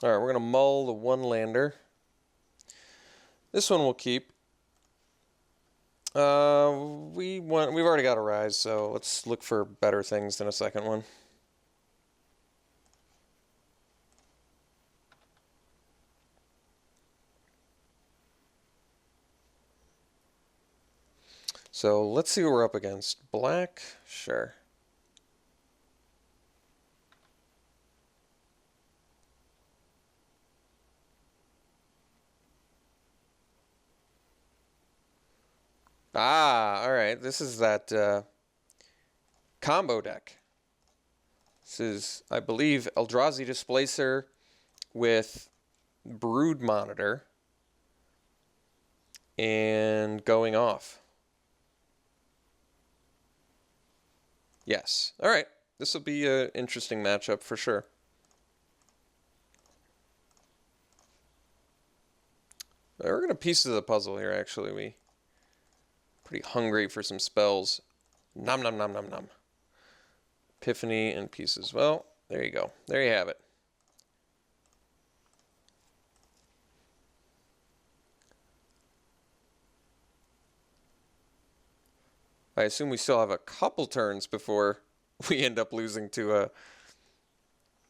Alright, we're going to mull the one lander. This one we'll keep. We've already got a rise, so let's look for better things than a second one. So let's see what we're up against. Black? Sure. Ah, alright. This is that combo deck. This is, I believe, Eldrazi Displacer with Brood Monitor and going off. Yes. Alright. This will be an interesting matchup for sure. We're going to piece of the puzzle here, actually. We're pretty hungry for some spells. Nom nom nom nom nom. Epiphany and pieces. Well, there you go. There you have it. I assume we still have a couple turns before we end up losing to a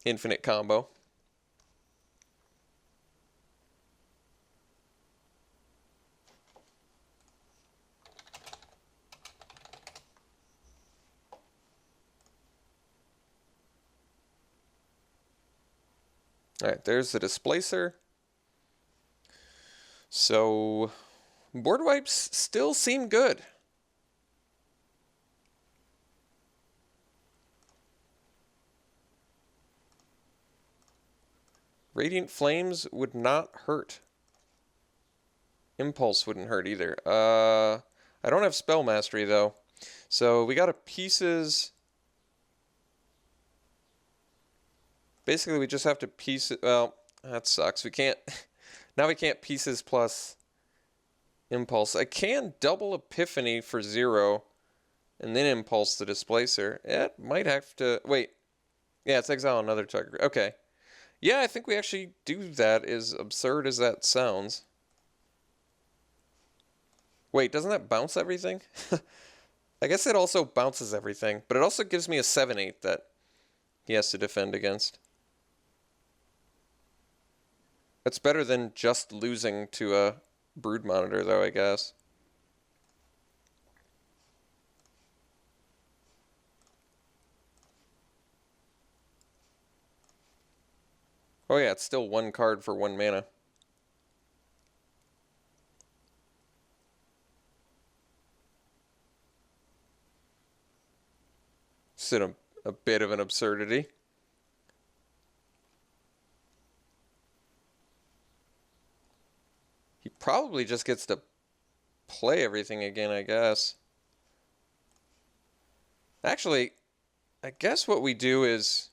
infinite combo. Alright, there's the Displacer. So, board wipes still seem good. Radiant Flames would not hurt. Impulse wouldn't hurt either. I don't have Spell Mastery, though. So, we got a pieces... Basically, we just have to piece it. Well, that sucks. We can't. Now we can't pieces plus impulse. I can double Epiphany for 0 and then impulse the Displacer. It might have to. Wait. Yeah, it's exile another target. Okay. Yeah, I think we actually do that, as absurd as that sounds. Wait, doesn't that bounce everything? I guess it also bounces everything, but it also gives me a 7/8 that he has to defend against. That's better than just losing to a Brood Monitor, though, I guess. Oh yeah, it's still one card for 1 mana. It's a bit of an absurdity. He probably just gets to play everything again, I guess. Actually, I guess what we do is...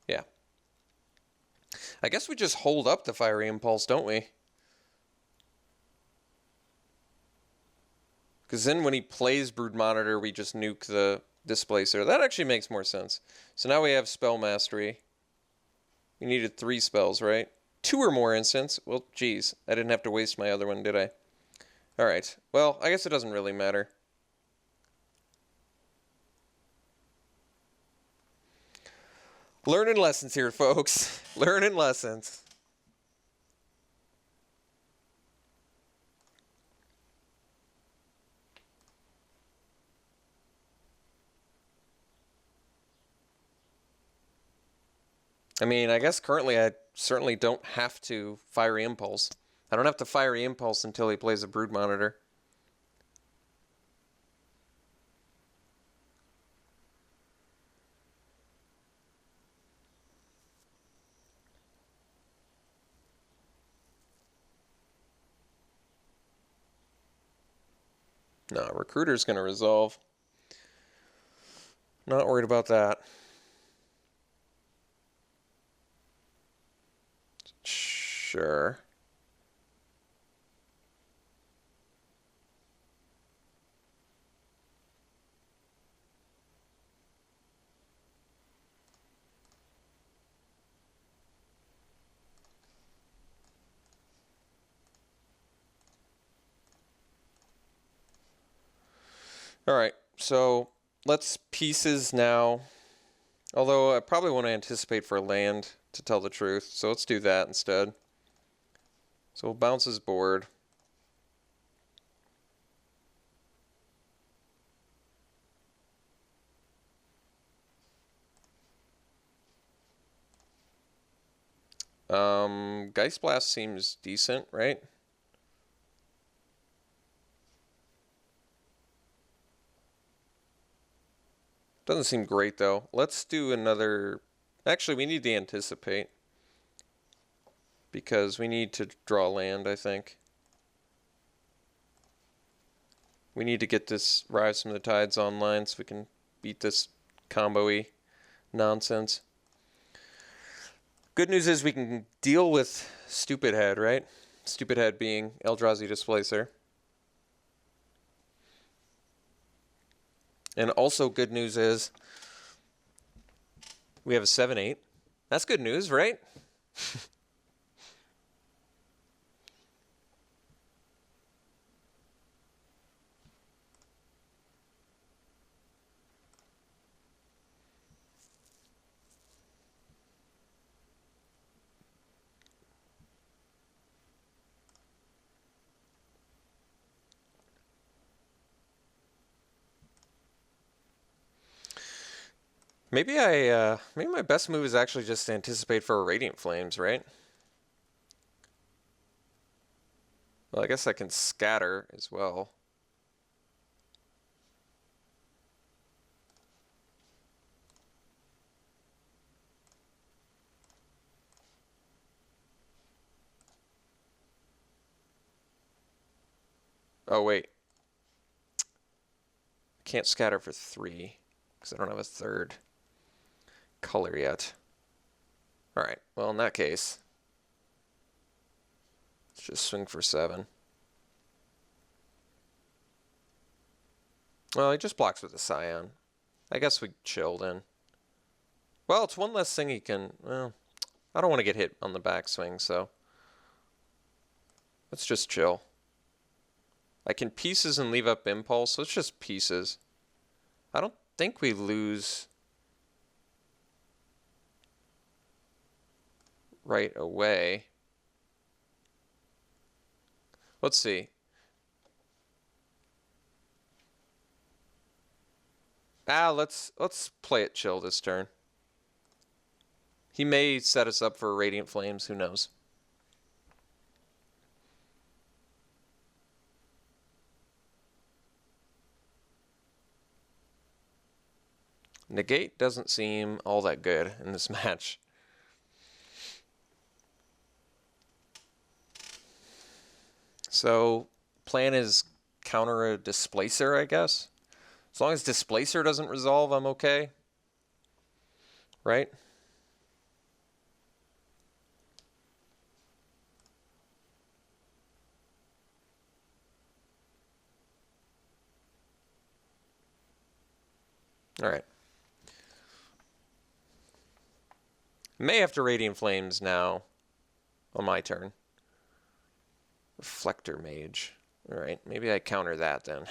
Yeah. I guess we just hold up the Fiery Impulse, don't we? Because then when he plays Brood Monitor, we just nuke the Displacer. That actually makes more sense. So now we have Spell Mastery. We needed 3 spells, right? 2 or more instants. Well, geez. I didn't have to waste my other one, did I? Alright. Well, I guess it doesn't really matter. Learning lessons here, folks. Learning lessons. I mean, I guess currently I certainly don't have to Fiery Impulse. I don't have to Fiery Impulse until he plays a Brood Monitor. No, Recruiter's going to resolve. Not worried about that. Sure. All right, so let's pieces now. Although I probably want to anticipate for land, to tell the truth. So let's do that instead. So we'll bounce his board. Geist Blast seems decent, right? Doesn't seem great though. Let's do another. Actually, we need to anticipate because we need to draw land, I think. We need to get this Rise from the Tides online so we can beat this combo-y nonsense. Good news is we can deal with Stupid Head, right? Stupid Head being Eldrazi Displacer. And also good news is we have a 7/8. That's good news, right? Maybe maybe my best move is actually just to anticipate for a Radiant Flames, right? Well, I guess I can scatter as well. Oh, wait. I can't scatter for 3 because I don't have a third color yet. All right. Well, in that case, let's just swing for 7. Well, he just blocks with a Scion. I guess we chill then. Well, it's one less thing he can... Well, I don't want to get hit on the backswing, so... Let's just chill. I can pieces and leave up impulse, so it's just pieces. I don't think we lose right away. Let's see. Let's play it chill this turn. He may set us up for Radiant Flames, who knows. Negate doesn't seem all that good in this match. So, plan is counter a Displacer, I guess. As long as Displacer doesn't resolve, I'm okay. Right? Alright. May have to Radiant Flames now on my turn. Reflector Mage. Alright, maybe I counter that then.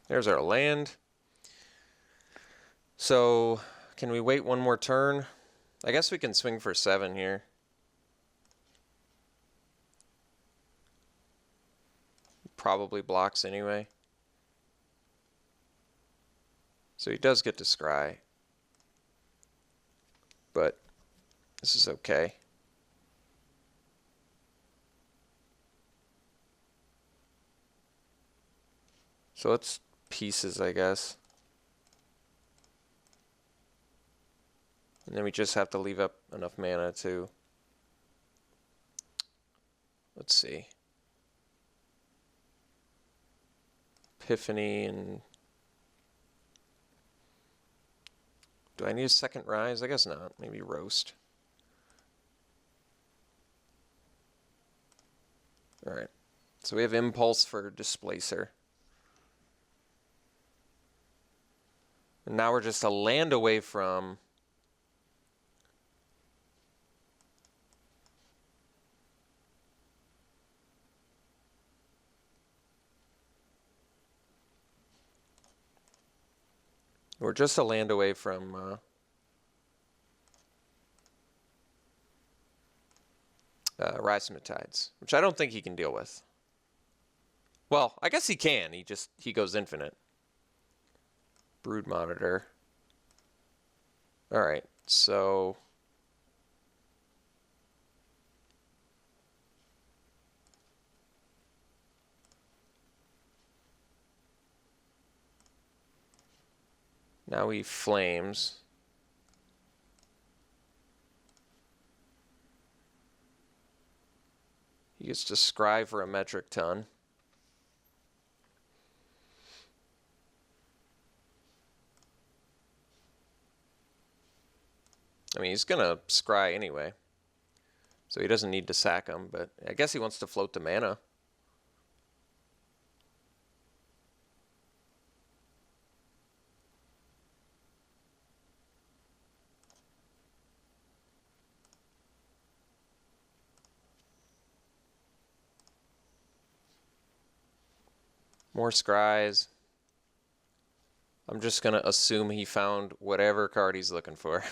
There's our land. So, can we wait one more turn? I guess we can swing for 7 here. Probably blocks anyway. So he does get to scry. But this is okay. So let's pieces, I guess. And then we just have to leave up enough mana to... Let's see. Epiphany and... Do I need a second rise? I guess not. Maybe roast. Alright. So we have impulse for displacer. And now we're just a land away from... We're just a land away from Rhizomatides, which I don't think he can deal with. Well, I guess he can. He goes infinite. Brood Monitor. All right, so now he flames. He gets to scry for a metric ton. I mean, he's going to scry anyway. So he doesn't need to sack him, but I guess he wants to float the mana. More scries. I'm just going to assume he found whatever card he's looking for.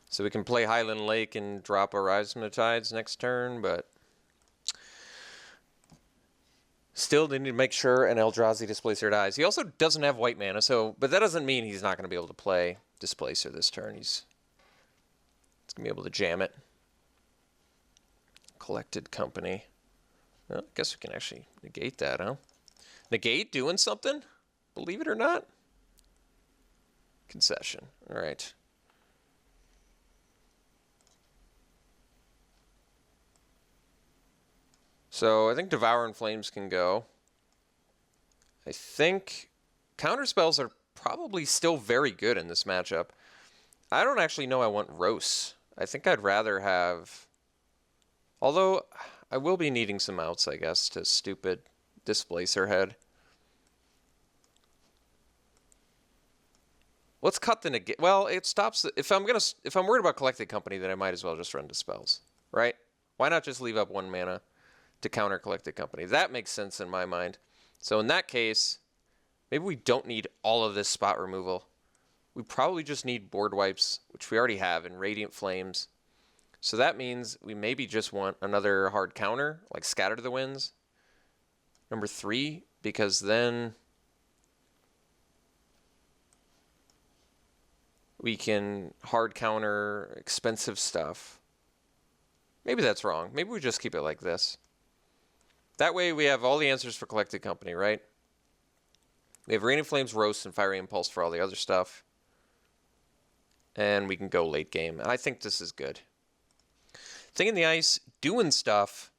So we can play Highland Lake and drop a Rhizomatides next turn, but still need to make sure an Eldrazi Displacer dies. He also doesn't have white mana, but that doesn't mean he's not going to be able to play Displacer this turn. He's going to be able to jam it. Collected Company. Well, I guess we can actually negate that, huh? Negate doing something? Believe it or not? Concession. All right. So I think Devouring Flames can go. I think counterspells are probably still very good in this matchup. I don't actually know I want Roast. I think I'd rather have... Although I will be needing some outs, I guess, to stupid Displacer head. Let's cut the negate. Well, it stops... If I'm worried about Collected Company, then I might as well just run Dispels, right? Why not just leave up 1 mana to counter Collected Company? That makes sense in my mind. So in that case, maybe we don't need all of this spot removal. We probably just need board wipes, which we already have, in Radiant Flames. So that means we maybe just want another hard counter, like Scatter to the Winds. Number 3, because then we can hard counter expensive stuff. Maybe that's wrong. Maybe we just keep it like this. That way we have all the answers for Collected Company, right? We have Radiant Flames, Roast, and Fiery Impulse for all the other stuff. And we can go late game. I think this is good. Thing in the Ice, doing stuff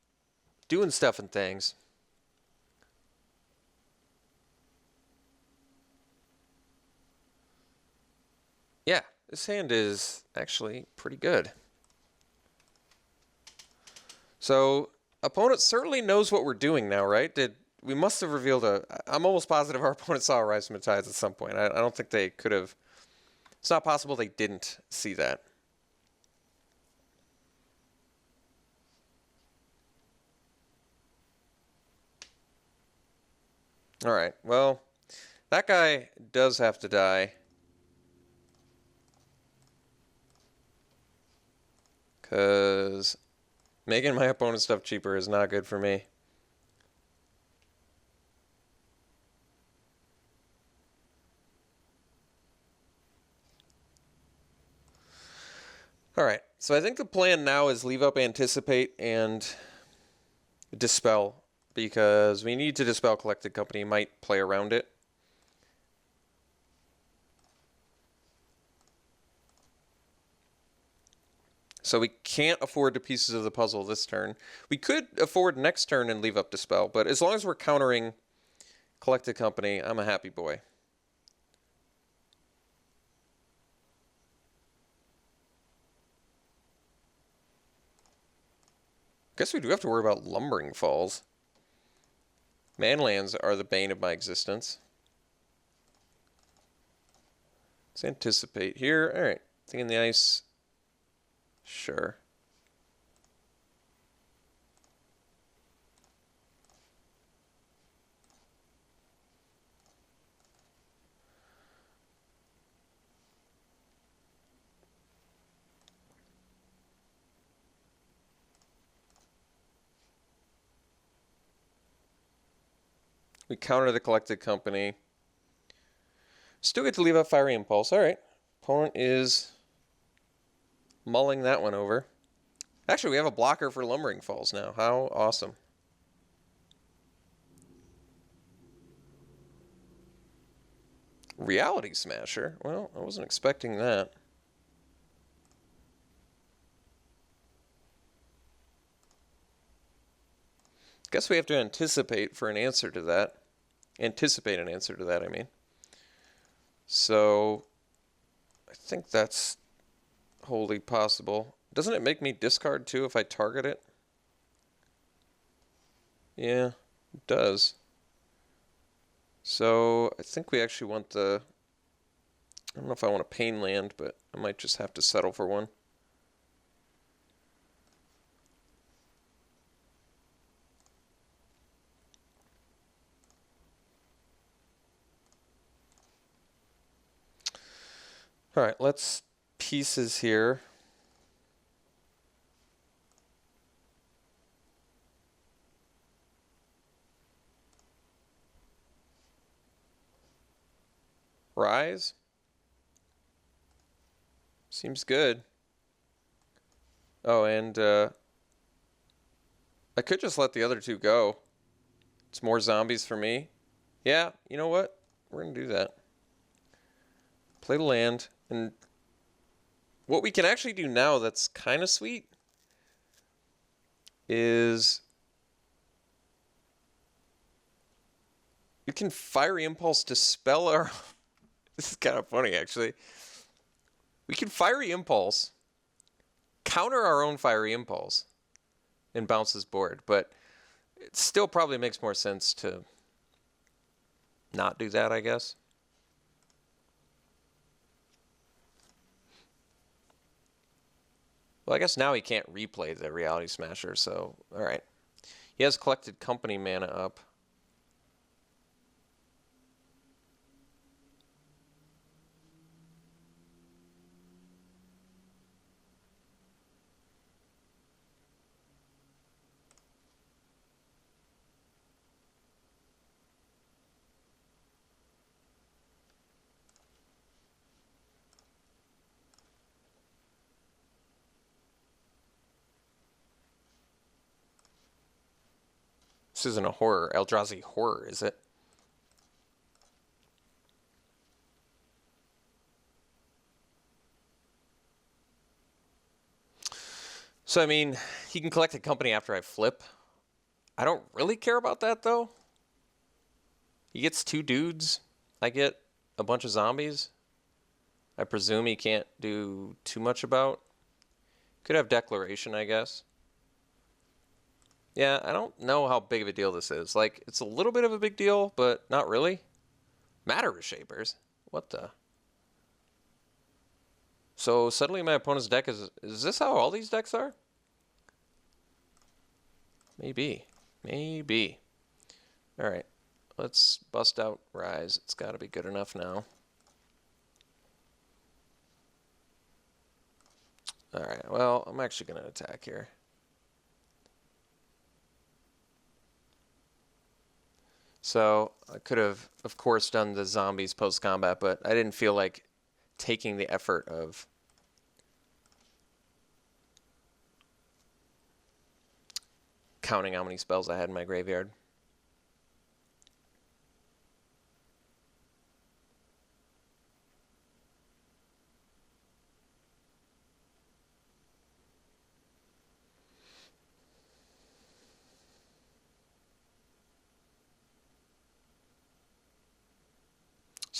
and things. Yeah, this hand is actually pretty good. So... Opponent certainly knows what we're doing now, right? We must have revealed I'm almost positive our opponent saw Rhizomatides at some point. I don't think they could have... It's not possible they didn't see that. All right, well, that guy does have to die. Because... making my opponent's stuff cheaper is not good for me. Alright, so I think the plan now is leave up Anticipate and Dispel, because we need to Dispel Collected Company, might play around it. So we can't afford the pieces of the puzzle this turn. We could afford next turn and leave up Dispel, but as long as we're countering Collected Company, I'm a happy boy. Guess we do have to worry about Lumbering Falls. Manlands are the bane of my existence. Let's anticipate here. All right, thing in the ice. Sure. We counter the Collected Company. Still get to leave up Fiery Impulse. All right. Opponent is mulling that one over. Actually, we have a blocker for Lumbering Falls now. How awesome. Reality Smasher? Well, I wasn't expecting that. Guess we have to anticipate for an answer to that. Anticipate an answer to that, I mean. So, I think that's wholly possible. Doesn't it make me discard too if I target it? Yeah, it does. So, I think we actually want the... I don't know if I want a Pain Land, but I might just have to settle for one. All right, let's pieces here. Rise. Seems good. Oh, and I could just let the other two go. It's more zombies for me. Yeah, you know what? We're going to do that. Play the land. And what we can actually do now that's kind of sweet is we can Fiery Impulse dispel our... This is kind of funny, actually. We can Fiery Impulse, counter our own Fiery Impulse, and bounce this board. But it still probably makes more sense to not do that, I guess. Well, I guess now he can't replay the Reality Smasher, so all right. He has Collected Company mana up. This isn't a horror, Eldrazi horror, is it? So, I mean, he can collect a company after I flip. I don't really care about that, though. He gets 2 dudes. I get a bunch of zombies. I presume he can't do too much about. Could have Declaration, I guess. Yeah, I don't know how big of a deal this is. Like, it's a little bit of a big deal, but not really. Matter Reshapers? What the? So suddenly my opponent's deck is this how all these decks are? Maybe. Maybe. Alright. Let's bust out Rise. It's got to be good enough now. Alright, well, I'm actually going to attack here. So I could have, of course, done the zombies post-combat, but I didn't feel like taking the effort of counting how many spells I had in my graveyard.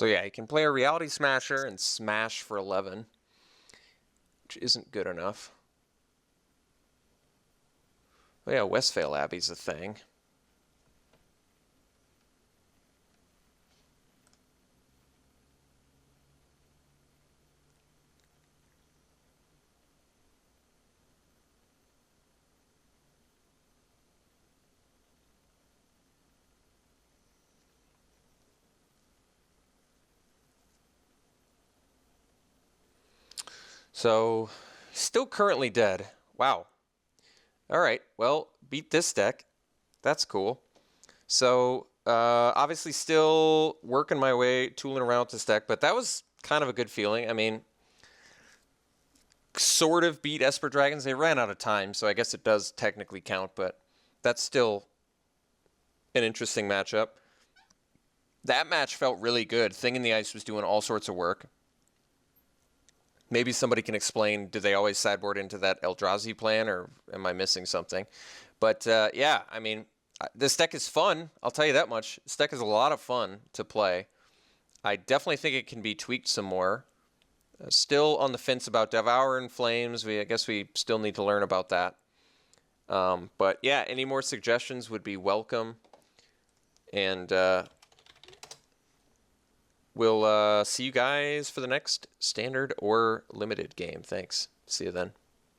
So yeah, you can play a Reality Smasher and smash for 11, which isn't good enough. Oh yeah, Westphal Abbey's a thing. So, still currently dead. Wow. All right, well, beat this deck. That's cool. So, obviously still working my way, tooling around with this deck, but that was kind of a good feeling. I mean, sort of beat Esper Dragons. They ran out of time, so I guess it does technically count, but that's still an interesting matchup. That match felt really good. Thing in the Ice was doing all sorts of work. Maybe somebody can explain, do they always sideboard into that Eldrazi plan, or am I missing something? But yeah, I mean, this deck is fun. I'll tell you that much. This deck is a lot of fun to play. I definitely think it can be tweaked some more. Still on the fence about Devour in Flames. I guess we still need to learn about that. But yeah, any more suggestions would be welcome. And we'll see you guys for the next standard or limited game. Thanks. See you then.